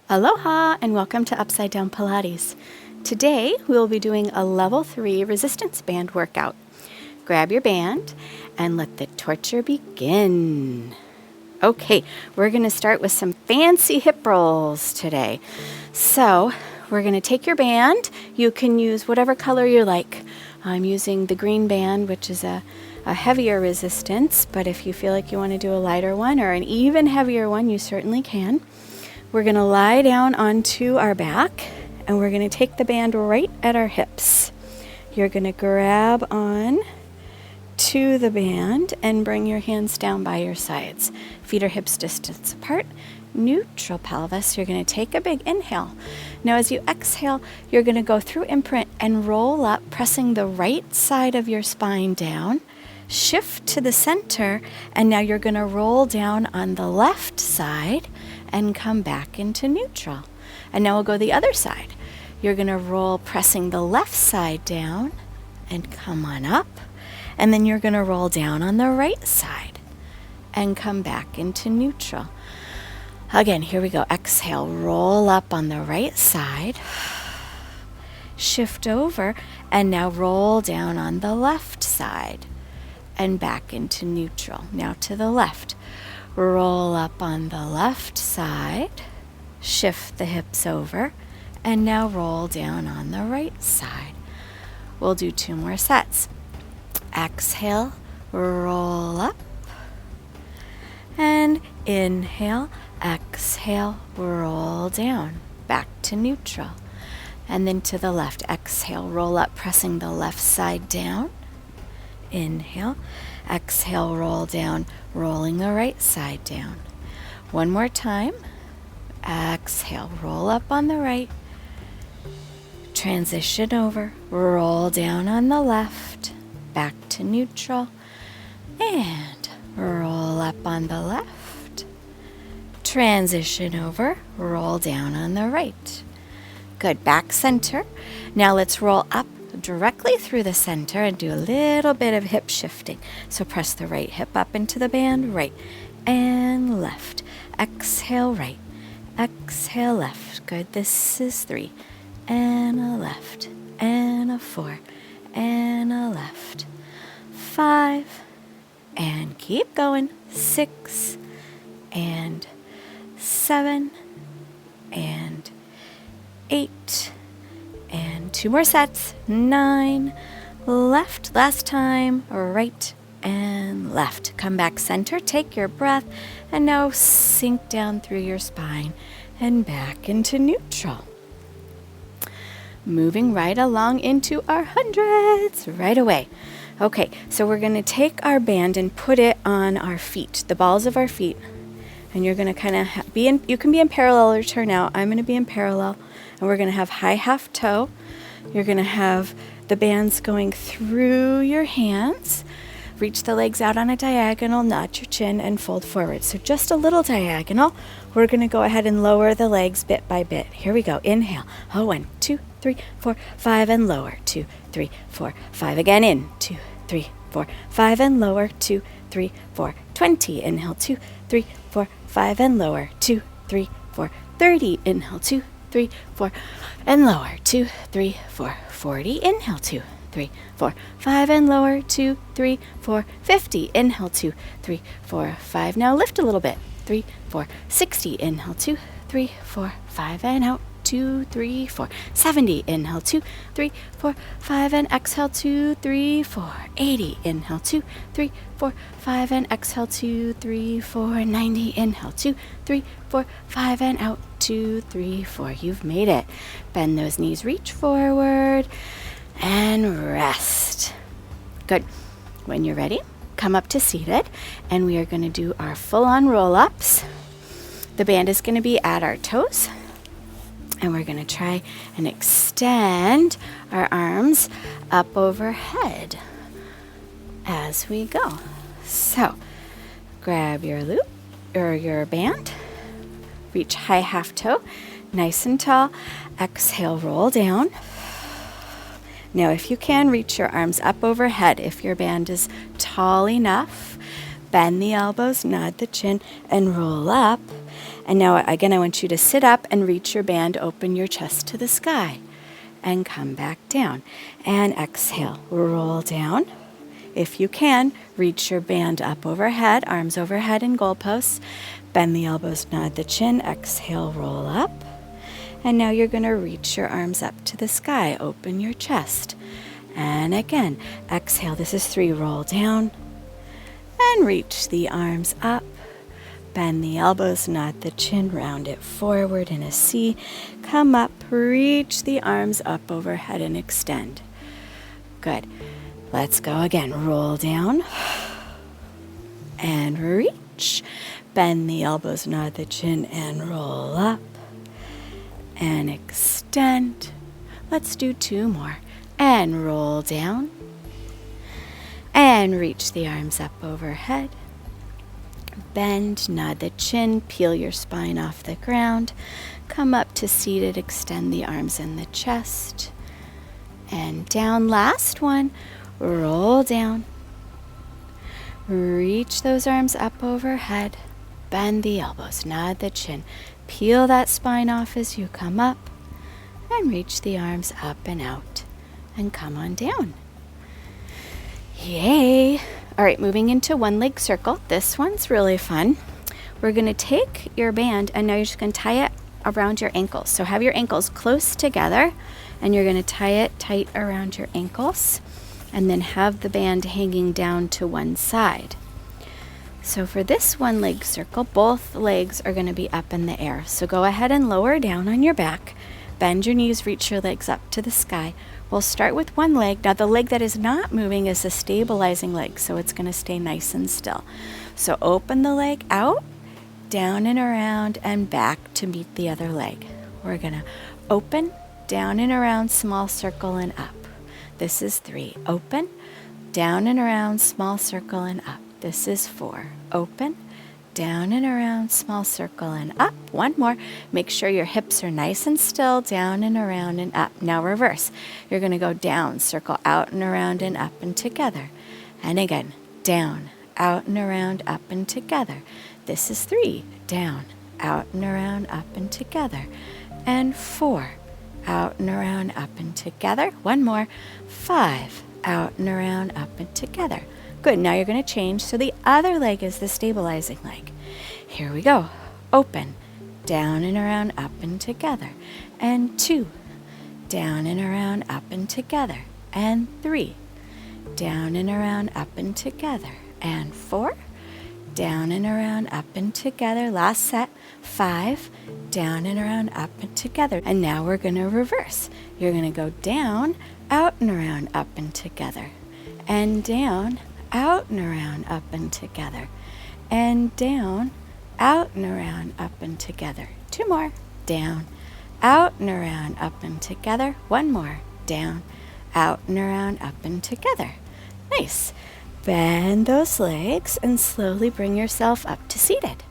Aloha and welcome to Upside Down Pilates. Today we will be doing a level 3 resistance band workout. Grab your band and let the torture begin. Okay, we're going to start with some fancy hip rolls today. So we're going to take your band. You can use whatever color you like. I'm using the green band, which is a heavier resistance, but if you feel like you want to do a lighter one or an even heavier one, you certainly can. We're going to lie down onto our back and we're going to take the band right at our hips. You're going to grab on to the band and bring your hands down by your sides. Feet are hips distance apart. Neutral pelvis. You're going to take a big inhale. Now as you exhale, you're going to go through imprint and roll up, pressing the right side of your spine down. Shift to the center, and now you're going to roll down on the left side and come back into neutral. And now we'll go the other side. You're going to roll, pressing the left side down and come on up. And then you're going to roll down on the right side and come back into neutral. Again, here we go. Exhale, roll up on the right side. Shift over, and now roll down on the left side and back into neutral. Now to the left. Roll up on the left side, shift the hips over, and now roll down on the right side. We'll do 2 more sets. Exhale, roll up, and inhale, exhale, roll down, back to neutral. And then to the left, exhale, roll up, pressing the left side down. Inhale, exhale, roll down, rolling the right side down. One more time. Exhale, roll up on the right. Transition over, roll down on the left, back to neutral. And roll up on the left. Transition over, roll down on the right. Good, back center. Now let's roll up directly through the center and do a little bit of hip shifting. So press the right hip up into the band, right and left. Exhale, right. Exhale, left. Good. This is 3 and a left and a 4 and a left. 5 and keep going. 6 and 7 and 8 and 2 more sets. 9, left, last time, right and left. Come back center, take your breath, and now sink down through your spine and back into neutral. Moving right along into our hundreds right away. Okay, so we're going to take our band and put it on our feet, the balls of our feet. And you're going to kind of you can be in parallel or turn out. I'm going to be in parallel. And we're going to have high half toe. You're going to have the bands going through your hands. Reach the legs out on a diagonal, nod your chin, and fold forward. So just a little diagonal. We're going to go ahead and lower the legs bit by bit. Here we go. Inhale. 1, 2, 3, 4, 5, and lower. 2, 3, 4, 5. Again in. 2, 3, 4, 5, and lower. 2, 3, 4, 20. Inhale. 2, 3, 4, 5, and lower. 2, 3, 4, 30. Inhale. 2, 3, 4, and lower. 2, 3, 4, 40. Inhale. 2, 3, 4, 5, and lower. 2, 3, 4, 50. Inhale. 2, 3, 4, 5. Now lift a little bit. 3, 4, 60. Inhale. 2, 3, 4, 5, and out. 2, 3, 4, 70. Inhale. 2, 3, 4, 5, and exhale. 2, 3, 4, 80. Inhale. 2, 3, 4, 5, and exhale. 2, 3, 4, 90. Inhale. 2, 3, 4, 5, and out. 2, 3, 4. You've made it. Bend those knees, reach forward, and rest. Good. When you're ready, come up to seated, and we are going to do our full-on roll-ups. The band is going to be at our toes, and we're going to try and extend our arms up overhead as we go. So, grab your loop or your band. Reach high half toe, nice and tall. Exhale, roll down. Now, if you can, reach your arms up overhead if your band is tall enough. bend the elbows, nod the chin, and roll up. And now again, I want you to sit up and reach your band, open your chest to the sky, and come back down. And exhale, roll down. If you can, reach your band up overhead, arms overhead in goalposts. Bend the elbows, nod the chin, exhale, roll up. And now you're going to reach your arms up to the sky, open your chest. And again, exhale, this is 3, roll down. And reach the arms up. Bend the elbows, nod the chin, round it forward in a C. Come up, reach the arms up overhead and extend. Good. Let's go again. Roll down and reach. Bend the elbows, nod the chin, and roll up and extend. Let's do 2 more. And roll down and reach the arms up overhead. Bend, nod the chin, peel your spine off the ground. Come up to seated, extend the arms and the chest. And down, last one. Roll down. Reach those arms up overhead. Bend the elbows, nod the chin. Peel that spine off as you come up. And reach the arms up and out. And come on down. Yay! All right, moving into one leg circle. This one's really fun. We're going to take your band and now you're just going to tie it around your ankles. So have your ankles close together and you're going to tie it tight around your ankles and then have the band hanging down to one side. So for this one leg circle, both legs are going to be up in the air. So go ahead and lower down on your back. Bend your knees, reach your legs up to the sky. We'll start with one leg. Now the leg that is not moving is a stabilizing leg, so it's going to stay nice and still. So open the leg out, down and around, and back to meet the other leg. We're going to open, down and around, small circle, and up. This is 3. Open, down and around, small circle, and up. This is 4. Open, down and around, small circle, and up. One more. Make sure your hips are nice and still, down and around and up. Now reverse. You're going to go down, circle out and around and up and together. And again, down, out and around, up and together. This is 3. Down, out and around, up and together. And 4. Out and around, up and together. One more. 5. Out and around, up and together. Good. Now you're going to change. So the other leg is the stabilizing leg. Here we go. Open, down and around, up and together. And 2. Down and around, up and together. And 3. Down and around, up and together. And 4. Down and around, up and together. Last set. 5. Down and around, up and together. And now we're going to reverse. You're going to go down, out and around, up and together. And down, out and around, up and together. And down, out and around, up and together. 2 more. Down, out and around, up and together. 1 more. Down, out and around, up and together. Nice. Bend those legs and slowly bring yourself up to seated.